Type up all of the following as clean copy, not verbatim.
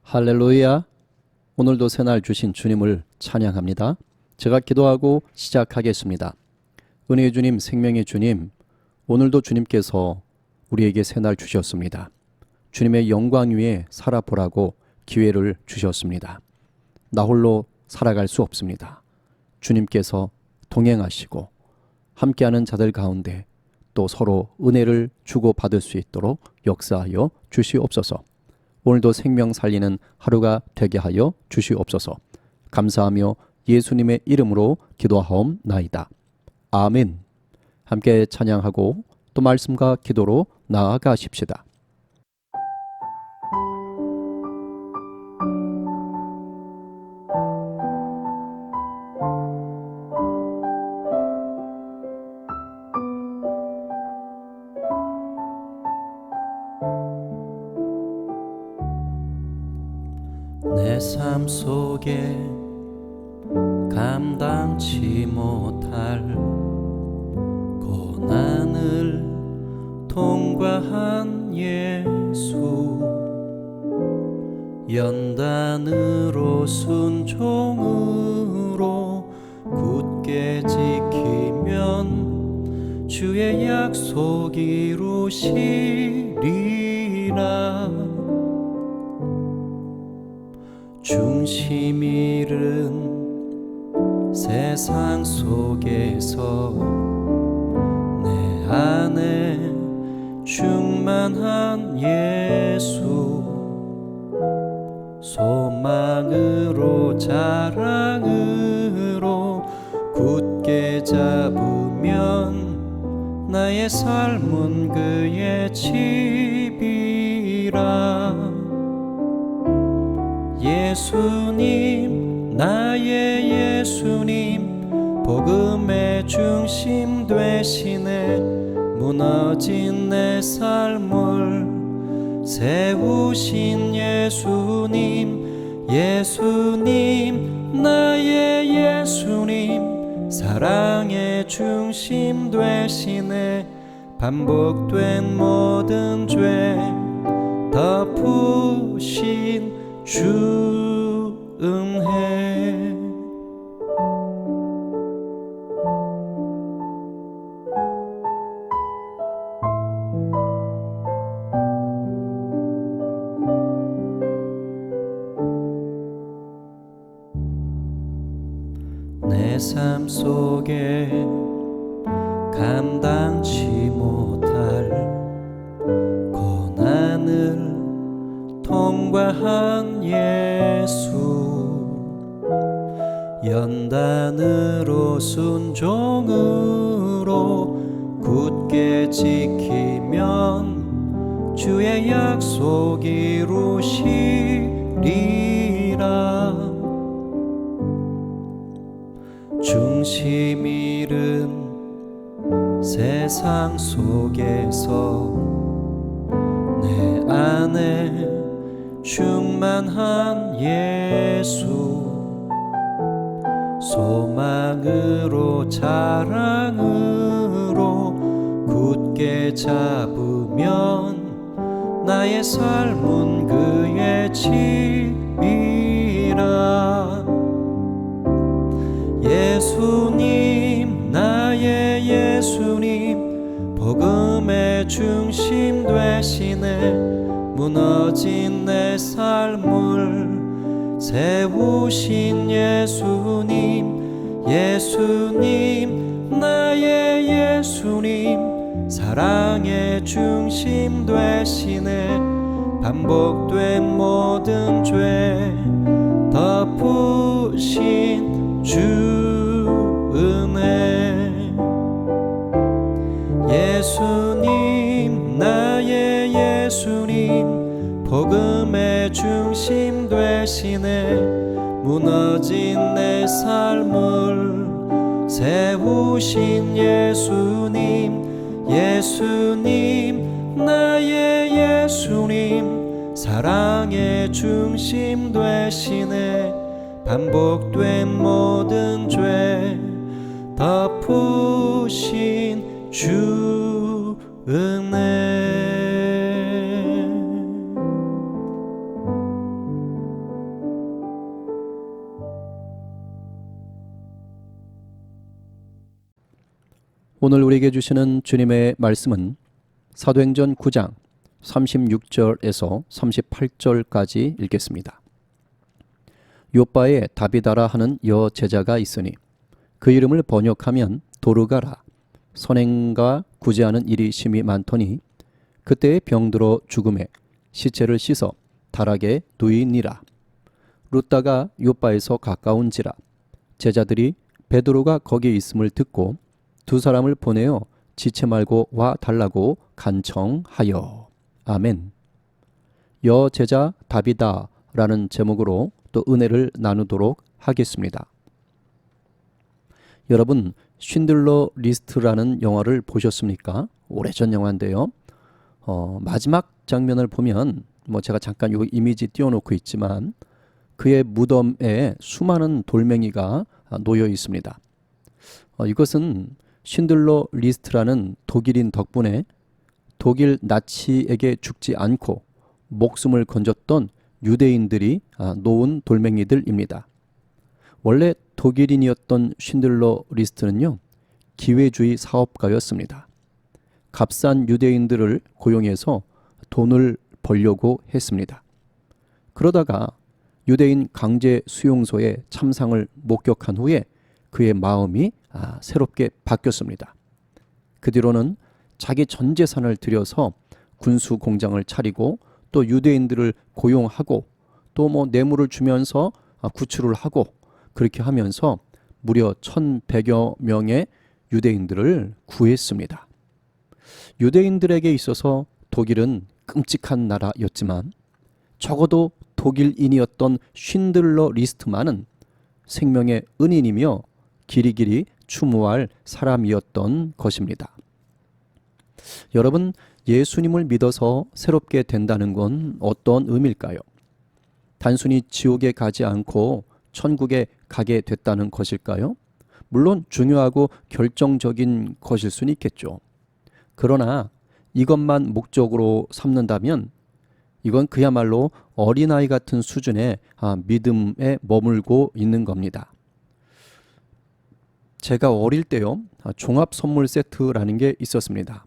할렐루야. 오늘도 새날 주신 주님을 찬양합니다. 제가 기도하고 시작하겠습니다. 은혜의 주님, 생명의 주님, 오늘도 주님께서 우리에게 새날 주셨습니다. 주님의 영광 위에 살아보라고 기회를 주셨습니다. 나 홀로 살아갈 수 없습니다. 주님께서 동행하시고 함께하는 자들 가운데 또 서로 은혜를 주고받을 수 있도록 역사하여 주시옵소서. 오늘도 생명 살리는 하루가 되게 하여 주시옵소서. 감사하며 예수님의 이름으로 기도하옵나이다. 아멘. 함께 찬양하고 또 말씀과 기도로 나아가십시다. 내 삶 속에 감당치 못할 고난을 통과한 예수, 연단으로 순종으로 굳게 지키면 주의 약속 이루시리라. 중심 잃은 세상 속에서 내 안에 충만한 예수, 소망으로 자랑으로 굳게 잡으면 나의 삶은 그의 집이라. 예수님, 나의 예수님, 복음의 중심 되시네. 무너진 내 삶을 세우신 예수님, 예수님, 나의 예수님, 사랑의 중심 되시네. 반복된 모든 죄 덮으신 주 은혜. 내 삶 속에 감당치 못할 고난을 통과한 예수, 연단으로 순종으로 굳게 지키면 주의 약속 이루시리라. 중심 잃은 세상 속에서 내 안에 충만한 예수, 소망으로 자랑으로 굳게 잡으면 나의 삶은 그의 집이라. 예수님, 나의 예수님, 복음의 중심 되시네. 무너진 내 삶을 세우신 예수님, 예수님, 나의 예수님, 사랑의 중심 되시네. 반복된 모든 죄 덮으신 주 은혜. 예수님, 나의 예수님, 복음의 중심 되시네. 무너진 내 삶을 세우신 예수님, 예수님, 나의 예수님, 사랑의 중심 되시네. 반복된 모든 죄 덮으신 주 은혜. 오늘 우리에게 주시는 주님의 말씀은 사도행전 9장 36절에서 38절까지 읽겠습니다. 요빠에 다비다라 하는 여제자가 있으니 그 이름을 번역하면 도르가라. 선행과 구제하는 일이 심히 많더니 그때에 병들어 죽음에 시체를 씻어 다락에 누이니라. 룻다가 요빠에서 가까운지라. 제자들이 베드로가 거기 있음을 듣고 두 사람을 보내어 지체 말고 와 달라고 간청하여. 아멘. 여제자 다비다라는 제목으로 또 은혜를 나누도록 하겠습니다. 여러분, 쉰들러 리스트라는 영화를 보셨습니까? 오래전 영화인데요. 마지막 장면을 보면 제가 잠깐 요 이미지 띄워놓고 있지만 그의 무덤에 수많은 돌멩이가 놓여 있습니다. 이것은 쉰들러 리스트라는 독일인 덕분에 독일 나치에게 죽지 않고 목숨을 건졌던 유대인들이 놓은 돌멩이들입니다. 원래 독일인이었던 쉰들러 리스트는요, 기회주의 사업가였습니다. 값싼 유대인들을 고용해서 돈을 벌려고 했습니다. 그러다가 유대인 강제 수용소의 참상을 목격한 후에 그의 마음이 새롭게 바뀌었습니다. 그 뒤로는 자기 전 재산을 들여서 군수 공장을 차리고 또 유대인들을 고용하고 또 뇌물을 주면서 구출을 하고 그렇게 하면서 무려 1,100여 명의 유대인들을 구했습니다. 유대인들에게 있어서 독일은 끔찍한 나라였지만 적어도 독일인이었던 쉰들러 리스트만은 생명의 은인이며 길이길이 추모할 사람이었던 것입니다. 여러분, 예수님을 믿어서 새롭게 된다는 건 어떤 의미일까요? 단순히 지옥에 가지 않고 천국에 가게 됐다는 것일까요? 물론 중요하고 결정적인 것일 수는 있겠죠. 그러나 이것만 목적으로 삼는다면 이건 그야말로 어린아이 같은 수준의 믿음에 머물고 있는 겁니다. 제가 어릴 때요, 종합 선물 세트라는 게 있었습니다.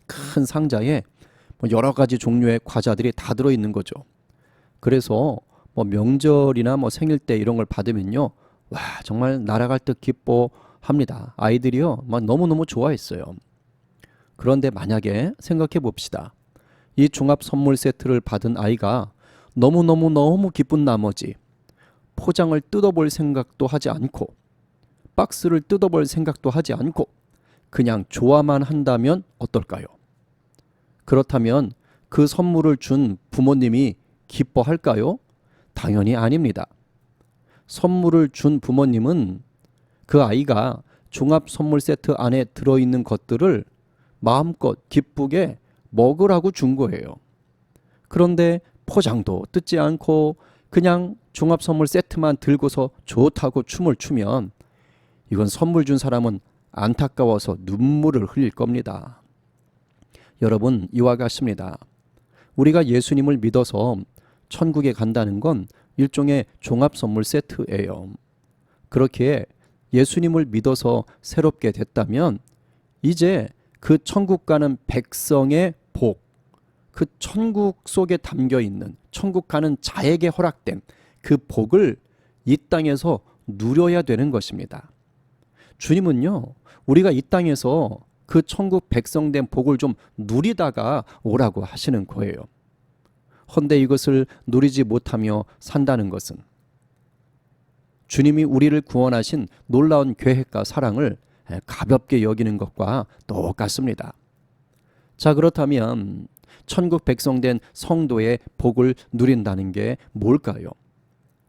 큰 상자에 여러 가지 종류의 과자들이 다 들어있는 거죠. 그래서 명절이나 생일 때 이런 걸 받으면요, 와, 정말 날아갈 듯 기뻐합니다. 아이들이요, 너무너무 좋아했어요. 그런데 만약에 생각해 봅시다. 이 종합 선물 세트를 받은 아이가 너무 기쁜 나머지 포장을 뜯어볼 생각도 하지 않고 박스를 뜯어볼 생각도 하지 않고 그냥 좋아만 한다면 어떨까요? 그렇다면 그 선물을 준 부모님이 기뻐할까요? 당연히 아닙니다. 선물을 준 부모님은 그 아이가 종합 선물 세트 안에 들어있는 것들을 마음껏 기쁘게 먹으라고 준 거예요. 그런데 포장도 뜯지 않고 그냥 종합 선물 세트만 들고서 좋다고 춤을 추면 이건 선물 준 사람은 안타까워서 눈물을 흘릴 겁니다. 여러분, 이와 같습니다. 우리가 예수님을 믿어서 천국에 간다는 건 일종의 종합 선물 세트예요. 그렇게 예수님을 믿어서 새롭게 됐다면 이제 그 천국 가는 백성의 복, 그 천국 속에 담겨 있는 천국 가는 자에게 허락된 그 복을 이 땅에서 누려야 되는 것입니다. 주님은요, 우리가 이 땅에서 그 천국 백성된 복을 좀 누리다가 오라고 하시는 거예요. 헌데 이것을 누리지 못하며 산다는 것은 주님이 우리를 구원하신 놀라운 계획과 사랑을 가볍게 여기는 것과 똑같습니다. 자, 그렇다면 천국 백성된 성도의 복을 누린다는 게 뭘까요?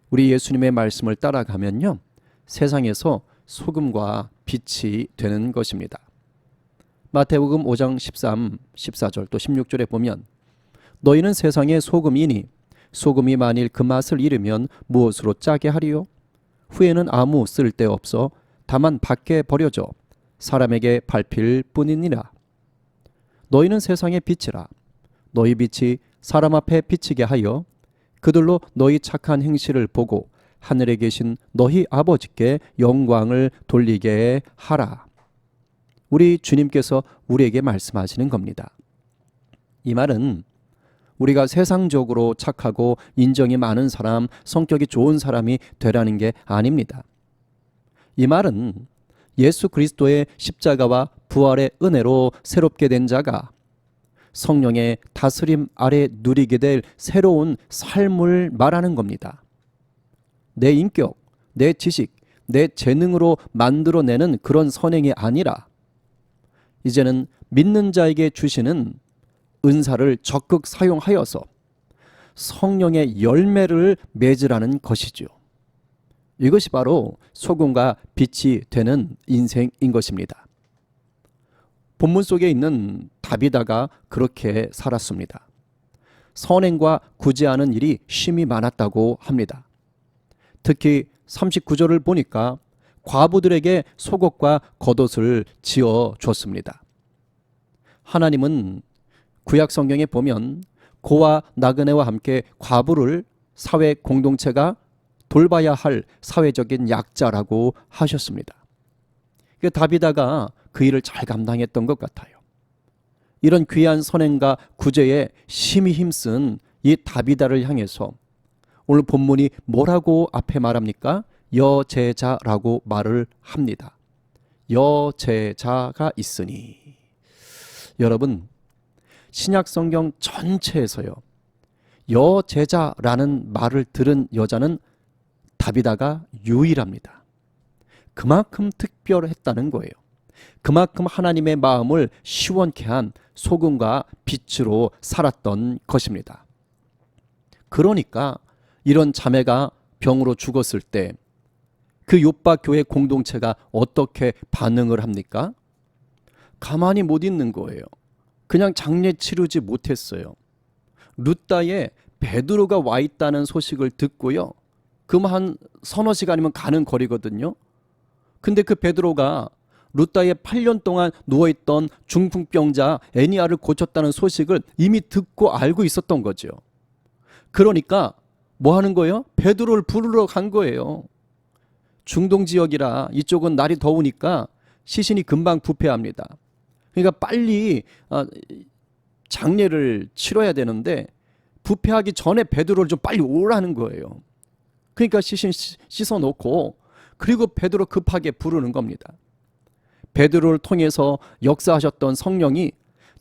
우리 예수님의 말씀을 따라가면요, 세상에서 소금과 빛이 되는 것입니다. 마태복음 5장 13, 14절 또 16절에 보면 너희는 세상의 소금이니 소금이 만일 그 맛을 잃으면 무엇으로 짜게 하리요? 후에는 아무 쓸데없어 다만 밖에 버려져 사람에게 밟힐 뿐이니라. 너희는 세상의 빛이라. 너희 빛이 사람 앞에 비치게 하여 그들로 너희 착한 행실을 보고 하늘에 계신 너희 아버지께 영광을 돌리게 하라. 우리 주님께서 우리에게 말씀하시는 겁니다. 이 말은 우리가 세상적으로 착하고 인정이 많은 사람, 성격이 좋은 사람이 되라는 게 아닙니다. 이 말은 예수 그리스도의 십자가와 부활의 은혜로 새롭게 된 자가 성령의 다스림 아래 누리게 될 새로운 삶을 말하는 겁니다. 내 인격, 내 지식, 내 재능으로 만들어내는 그런 선행이 아니라 이제는 믿는 자에게 주시는 은사를 적극 사용하여서 성령의 열매를 맺으라는 것이죠. 이것이 바로 소금과 빛이 되는 인생인 것입니다. 본문 속에 있는 다비다가 그렇게 살았습니다. 선행과 구제하는 일이 쉼이 많았다고 합니다. 특히 39절을 보니까 과부들에게 속옷과 겉옷을 지어 줬습니다. 하나님은 구약 성경에 보면 고와 나그네와 함께 과부를 사회 공동체가 돌봐야 할 사회적인 약자라고 하셨습니다. 다비다가 그 일을 잘 감당했던 것 같아요. 이런 귀한 선행과 구제에 심히 힘쓴 이 다비다를 향해서 오늘 본문이 뭐라고 앞에 말합니까? 여제자라고 말을 합니다. 여제자가 있으니. 여러분, 신약 성경 전체에서요, 여제자라는 말을 들은 여자는 다비다가 유일합니다. 그만큼 특별했다는 거예요. 그만큼 하나님의 마음을 시원케 한 소금과 빛으로 살았던 것입니다. 그러니까 이런 자매가 병으로 죽었을 때 그 요빠 교회 공동체가 어떻게 반응을 합니까? 가만히 못 있는 거예요. 그냥 장례 치르지 못했어요. 룻다에 베드로가 와 있다는 소식을 듣고요. 그만 한 서너 시간이면 가는 거리거든요. 근데 그 베드로가 룻다에 8년 동안 누워있던 중풍병자 애니아를 고쳤다는 소식을 이미 듣고 알고 있었던 거죠. 그러니까 뭐 하는 거예요? 베드로를 부르러 간 거예요. 중동 지역이라 이쪽은 날이 더우니까 시신이 금방 부패합니다. 그러니까 빨리 장례를 치러야 되는데 부패하기 전에 베드로를 좀 빨리 오라는 거예요. 그러니까 시신 씻어놓고 그리고 베드로 급하게 부르는 겁니다. 베드로를 통해서 역사하셨던 성령이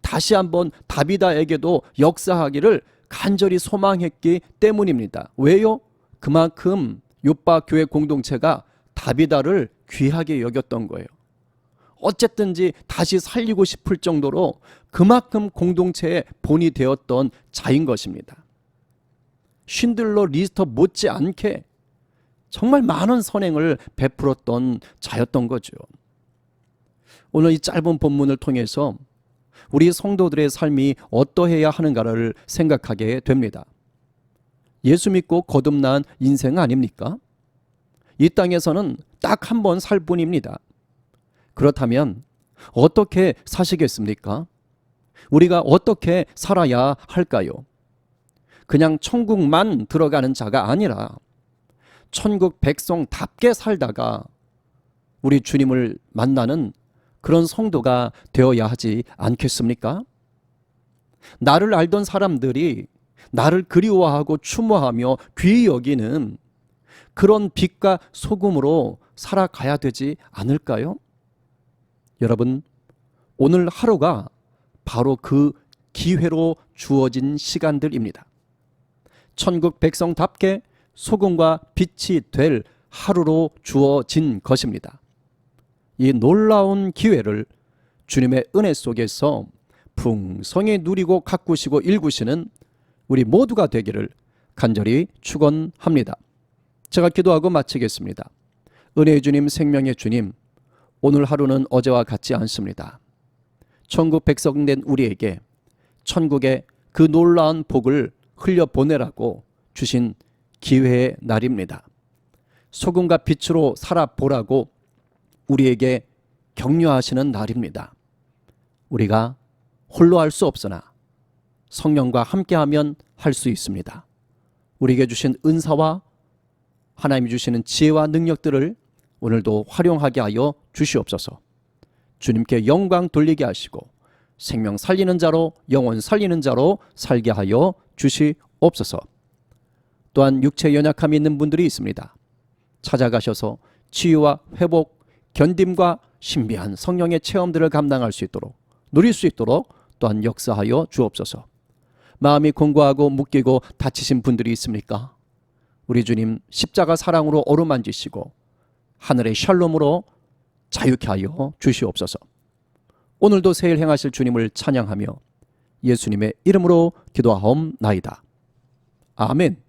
다시 한번 다비다에게도 역사하기를 간절히 소망했기 때문입니다. 왜요? 그만큼 요빠 교회 공동체가 다비다를 귀하게 여겼던 거예요. 어쨌든지 다시 살리고 싶을 정도로 그만큼 공동체의 본이 되었던 자인 것입니다. 쉰들러 리스터 못지않게 정말 많은 선행을 베풀었던 자였던 거죠. 오늘 이 짧은 본문을 통해서 우리 성도들의 삶이 어떠해야 하는가를 생각하게 됩니다. 예수 믿고 거듭난 인생 아닙니까? 이 땅에서는 딱 한 번 살 뿐입니다. 그렇다면 어떻게 사시겠습니까? 우리가 어떻게 살아야 할까요? 그냥 천국만 들어가는 자가 아니라 천국 백성답게 살다가 우리 주님을 만나는 그런 성도가 되어야 하지 않겠습니까? 나를 알던 사람들이 나를 그리워하고 추모하며 귀히 여기는 그런 빛과 소금으로 살아가야 되지 않을까요? 여러분, 오늘 하루가 바로 그 기회로 주어진 시간들입니다. 천국 백성답게 소금과 빛이 될 하루로 주어진 것입니다. 이 놀라운 기회를 주님의 은혜 속에서 풍성히 누리고 가꾸시고 일구시는 우리 모두가 되기를 간절히 축원합니다. 제가 기도하고 마치겠습니다. 은혜의 주님, 생명의 주님, 오늘 하루는 어제와 같지 않습니다. 천국 백성 된 우리에게 천국의 그 놀라운 복을 흘려보내라고 주신 기회의 날입니다. 소금과 빛으로 살아보라고 우리에게 격려하시는 날입니다. 우리가 홀로 할 수 없으나 성령과 함께하면 할 수 있습니다. 우리에게 주신 은사와 하나님이 주시는 지혜와 능력들을 오늘도 활용하게 하여 주시옵소서. 주님께 영광 돌리게 하시고 생명 살리는 자로, 영혼 살리는 자로 살게 하여 주시옵소서. 또한 육체 연약함이 있는 분들이 있습니다. 찾아가셔서 치유와 회복, 견딤과 신비한 성령의 체험들을 감당할 수 있도록, 누릴 수 있도록 또한 역사하여 주옵소서. 마음이 공고하고 묶이고 다치신 분들이 있습니까? 우리 주님 십자가 사랑으로 어루만지시고 하늘의 샬롬으로 자유케 하여 주시옵소서. 오늘도 새일 행하실 주님을 찬양하며 예수님의 이름으로 기도하옵나이다. 아멘.